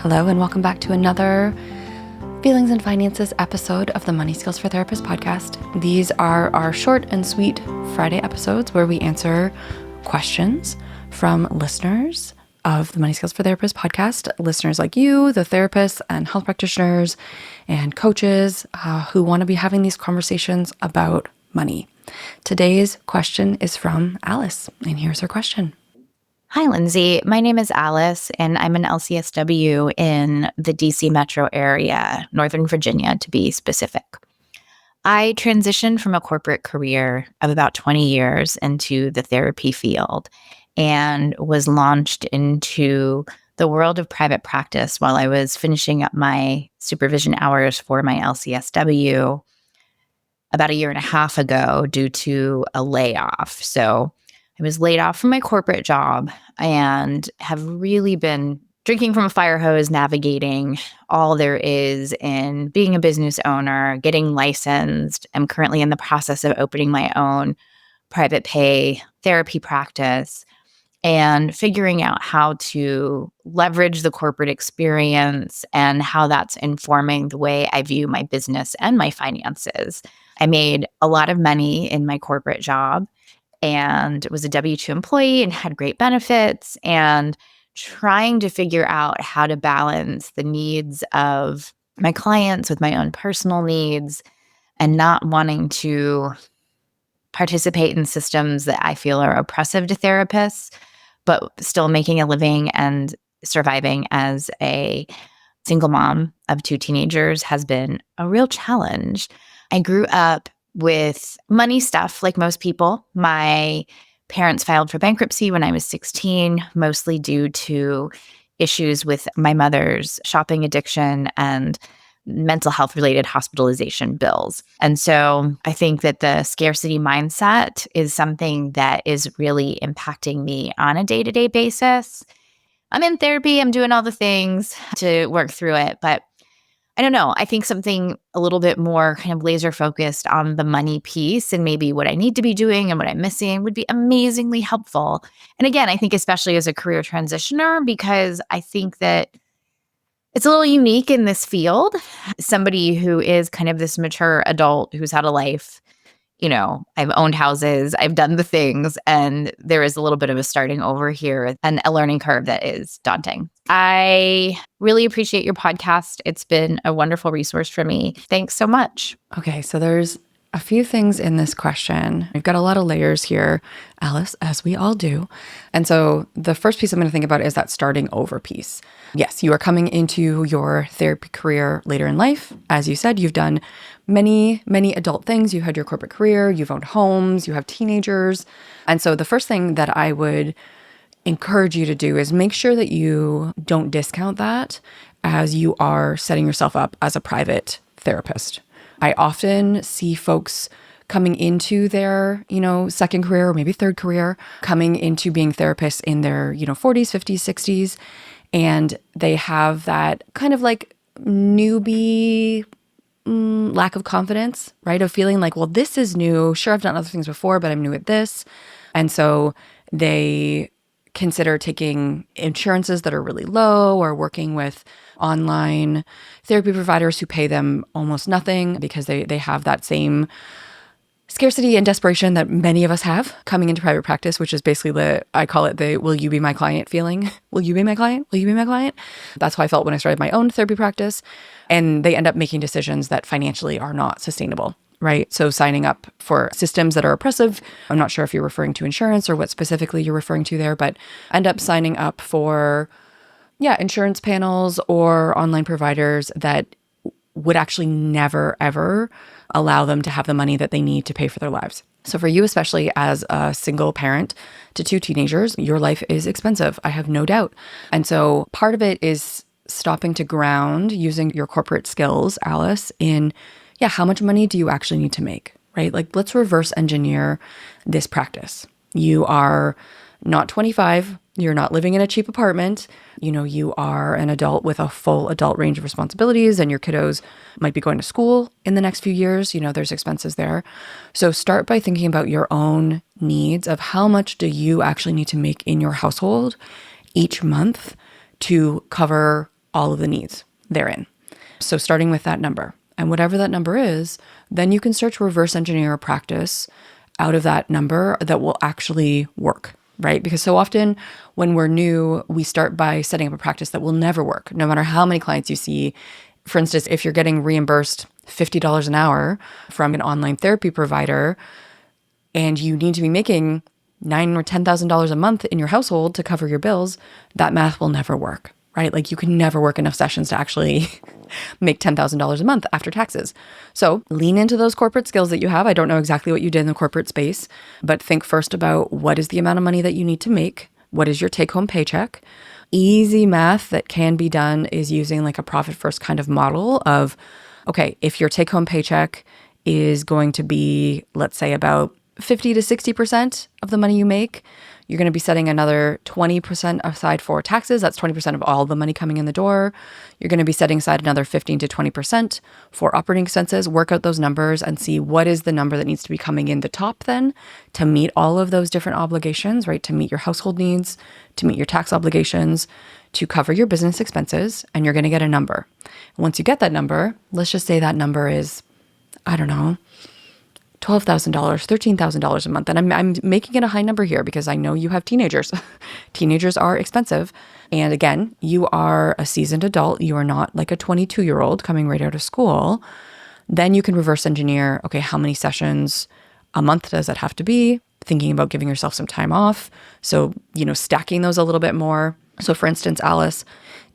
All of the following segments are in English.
Hello, and welcome back to another Feelings and Finances episode of the Money Skills for Therapists podcast. These are our short and sweet Friday episodes where we answer questions from listeners of the Money Skills for Therapists podcast, listeners like you, the therapists and health practitioners and coaches who want to be having these conversations about money. Today's question is from Alice, and here's her question. Hi, Linzy. My name is Alice, and I'm an LCSW in the DC metro area, Northern Virginia, to be specific. I transitioned from a corporate career of about 20 years into the therapy field and was launched into the world of private practice while I was finishing up my supervision hours for my LCSW about a year and a half ago due to a layoff. So I was laid off from my corporate job and have really been drinking from a fire hose, navigating all there is in being a business owner, getting licensed. I'm currently in the process of opening my own private pay therapy practice and figuring out how to leverage the corporate experience and how that's informing the way I view my business and my finances. I made a lot of money in my corporate job and was a W-2 employee and had great benefits, and trying to figure out how to balance the needs of my clients with my own personal needs and not wanting to participate in systems that I feel are oppressive to therapists, but still making a living and surviving as a single mom of 2 teenagers has been a real challenge. I grew up with money stuff like most people. My parents filed for bankruptcy when I was 16, mostly due to issues with my mother's shopping addiction and mental health related hospitalization bills. And so I think that the scarcity mindset is something that is really impacting me on a day-to-day basis. I'm in therapy, I'm doing all the things to work through it, but I don't know. I think something a little bit more kind of laser focused on the money piece and maybe what I need to be doing and what I'm missing would be amazingly helpful. And again, I think especially as a career transitioner, because I think that it's a little unique in this field. Somebody who is kind of this mature adult who's had a life, I've owned houses, I've done the things, and there is a little bit of a starting over here and a learning curve that is daunting. I really appreciate your podcast. It's been a wonderful resource for me. Thanks so much. Okay, so there's a few things in this question. We've got a lot of layers here, Alice, as we all do. And so the first piece I'm going to think about is that starting over piece. Yes, you are coming into your therapy career later in life. As you said, you've done many, many adult things. You had your corporate career, you've owned homes, you have teenagers. And so the first thing that I would encourage you to do is make sure that you don't discount that as you are setting yourself up as a private therapist. I often see folks coming into their, second career or maybe third career, coming into being therapists in their, 40s, 50s, 60s, and they have that kind of like newbie lack of confidence, right? Of feeling like, well, this is new. Sure, I've done other things before, but I'm new at this. And so they consider taking insurances that are really low or working with online therapy providers who pay them almost nothing because they have that same scarcity and desperation that many of us have coming into private practice, which is basically I call it the will you be my client feeling. Will you be my client? Will you be my client? That's how I felt when I started my own therapy practice. And they end up making decisions that financially are not sustainable, right? So signing up for systems that are oppressive, I'm not sure if you're referring to insurance or what specifically you're referring to there, but end up signing up for, insurance panels or online providers that would actually never, ever allow them to have the money that they need to pay for their lives. So for you, especially as a single parent to 2 teenagers, your life is expensive. I have no doubt. And so part of it is stopping to ground using your corporate skills, Alice, in, how much money do you actually need to make, right? Like, let's reverse engineer this practice. You are not 25. You're not living in a cheap apartment. You are an adult with a full adult range of responsibilities, and your kiddos might be going to school in the next few years. There's expenses there. So start by thinking about your own needs of how much do you actually need to make in your household each month to cover all of the needs therein. So starting with that number, and whatever that number is, then you can start to reverse engineer a practice out of that number that will actually work, right? Because so often when we're new, we start by setting up a practice that will never work, no matter how many clients you see. For instance, if you're getting reimbursed $50 an hour from an online therapy provider and you need to be making $9,000 or $10,000 a month in your household to cover your bills, that math will never work, right? Like you can never work enough sessions to actually make $10,000 a month after taxes. So lean into those corporate skills that you have. I don't know exactly what you did in the corporate space, but think first about what is the amount of money that you need to make? What is your take-home paycheck? Easy math that can be done is using like a profit first kind of model of, okay, if your take-home paycheck is going to be, let's say, about 50 to 60% of the money you make, you're going to be setting another 20% aside for taxes. That's 20% of all the money coming in the door. You're going to be setting aside another 15 to 20% for operating expenses. Work out those numbers and see what is the number that needs to be coming in the top then to meet all of those different obligations, right? To meet your household needs, to meet your tax obligations, to cover your business expenses, and you're going to get a number. Once you get that number, let's just say that number is, I don't know, $12,000, $13,000 a month. And I'm making it a high number here because I know you have teenagers. Teenagers are expensive. And again, you are a seasoned adult. You are not like a 22-year-old coming right out of school. Then you can reverse engineer, okay, how many sessions a month does that have to be? Thinking about giving yourself some time off. So, stacking those a little bit more. So for instance, Alice,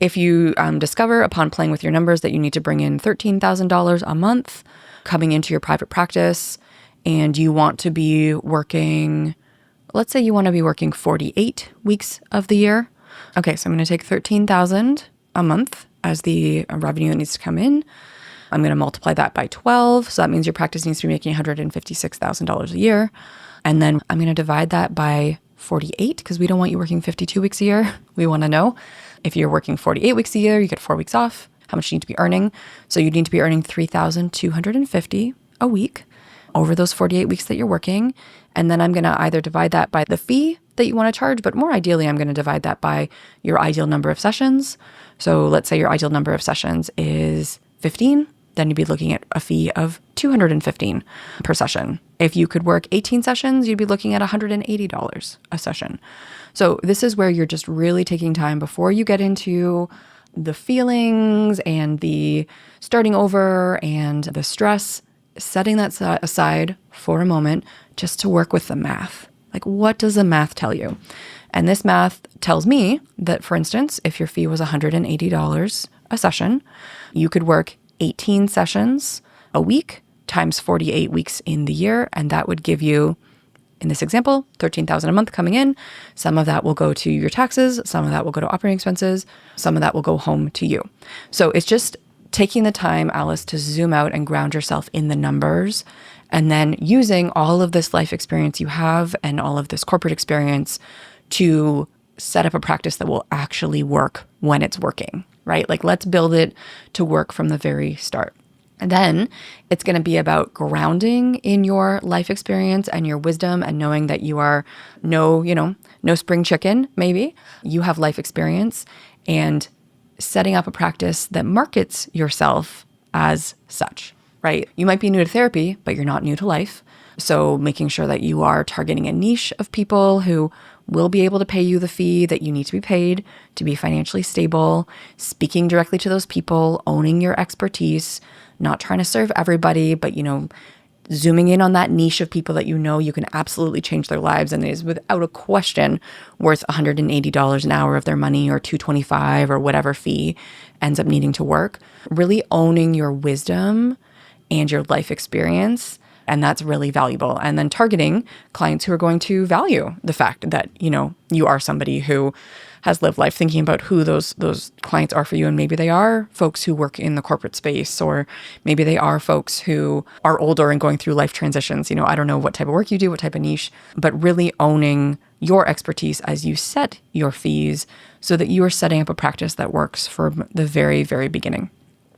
if you discover upon playing with your numbers that you need to bring in $13,000 a month coming into your private practice, and you want to be working, let's say you want to be working 48 weeks of the year. Okay, so I'm going to take $13,000 a month as the revenue that needs to come in. I'm going to multiply that by 12. So that means your practice needs to be making $156,000 a year. And then I'm going to divide that by 48 because we don't want you working 52 weeks a year. We want to know if you're working 48 weeks a year, you get 4 weeks off, how much you need to be earning. So you need to be earning $3,250 a week over those 48 weeks that you're working. And then I'm going to either divide that by the fee that you want to charge, but more ideally, I'm going to divide that by your ideal number of sessions. So let's say your ideal number of sessions is 15, then you'd be looking at a fee of $215 per session. If you could work 18 sessions, you'd be looking at $180 a session. So this is where you're just really taking time before you get into the feelings and the starting over and the stress, setting that aside for a moment just to work with the math. Like, what does the math tell you? And this math tells me that, for instance, if your fee was $180 a session, you could work 18 sessions a week times 48 weeks in the year. And that would give you, in this example, $13,000 a month coming in. Some of that will go to your taxes. Some of that will go to operating expenses. Some of that will go home to you. So it's just taking the time, Alice, to zoom out and ground yourself in the numbers, and then using all of this life experience you have and all of this corporate experience to set up a practice that will actually work when it's working, right? Like, let's build it to work from the very start. And then it's going to be about grounding in your life experience and your wisdom and knowing that you are no spring chicken, maybe. You have life experience and setting up a practice that markets yourself as such, right? You might be new to therapy, but you're not new to life. So making sure that you are targeting a niche of people who will be able to pay you the fee that you need to be paid to be financially stable, speaking directly to those people, owning your expertise, not trying to serve everybody, but, zooming in on that niche of people that you can absolutely change their lives and is without a question worth $180 an hour of their money or $225 or whatever fee ends up needing to work. Really owning your wisdom and your life experience. And that's really valuable. And then targeting clients who are going to value the fact that, you are somebody who has lived life, thinking about who those clients are for you. And maybe they are folks who work in the corporate space, or maybe they are folks who are older and going through life transitions. I don't know what type of work you do, what type of niche, but really owning your expertise as you set your fees so that you are setting up a practice that works from the very, very beginning.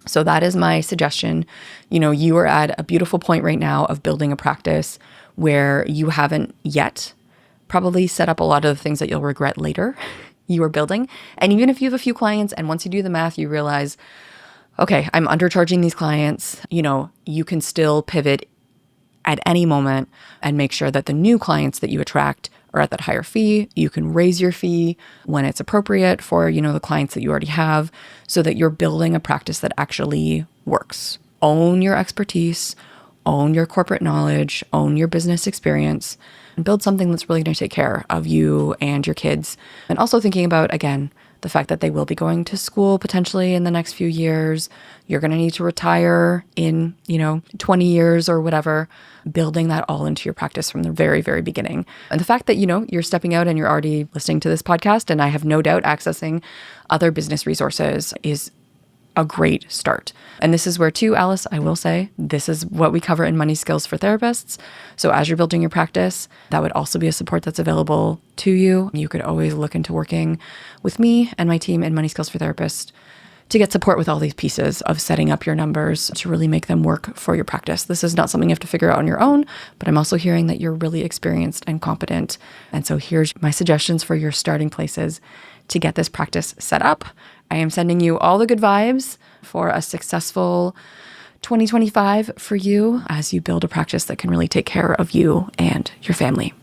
So that is my suggestion. You are at a beautiful point right now of building a practice where you haven't yet probably set up a lot of the things that you'll regret later you are building. And even if you have a few clients and once you do the math, you realize, okay, I'm undercharging these clients, you can still pivot at any moment and make sure that the new clients that you attract are at that higher fee. You can raise your fee when it's appropriate for, the clients that you already have, so that you're building a practice that actually works. Own your expertise, own your corporate knowledge, own your business experience, and build something that's really going to take care of you and your kids. And also thinking about, again, the fact that they will be going to school potentially in the next few years. You're going to need to retire in, 20 years or whatever, building that all into your practice from the very, very beginning. And the fact that, you're stepping out and you're already listening to this podcast, and I have no doubt accessing other business resources is a great start. And this is where too, Alice, I will say, this is what we cover in Money Skills for Therapists. So as you're building your practice, that would also be a support that's available to you. You could always look into working with me and my team in Money Skills for Therapists to get support with all these pieces of setting up your numbers to really make them work for your practice. This is not something you have to figure out on your own, but I'm also hearing that you're really experienced and competent. And so here's my suggestions for your starting places to get this practice set up. I am sending you all the good vibes for a successful 2025 for you as you build a practice that can really take care of you and your family.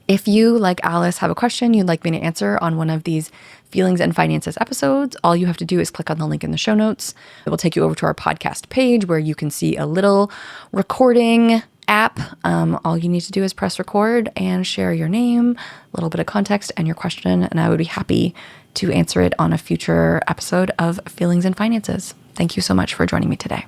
If you, like Alice, have a question you'd like me to answer on one of these Feelings and Finances episodes, all you have to do is click on the link in the show notes. It will take you over to our podcast page where you can see a little recording app. All you need to do is press record and share your name, a little bit of context, and your question, and I would be happy to answer it on a future episode of Feelings and Finances. Thank you so much for joining me today.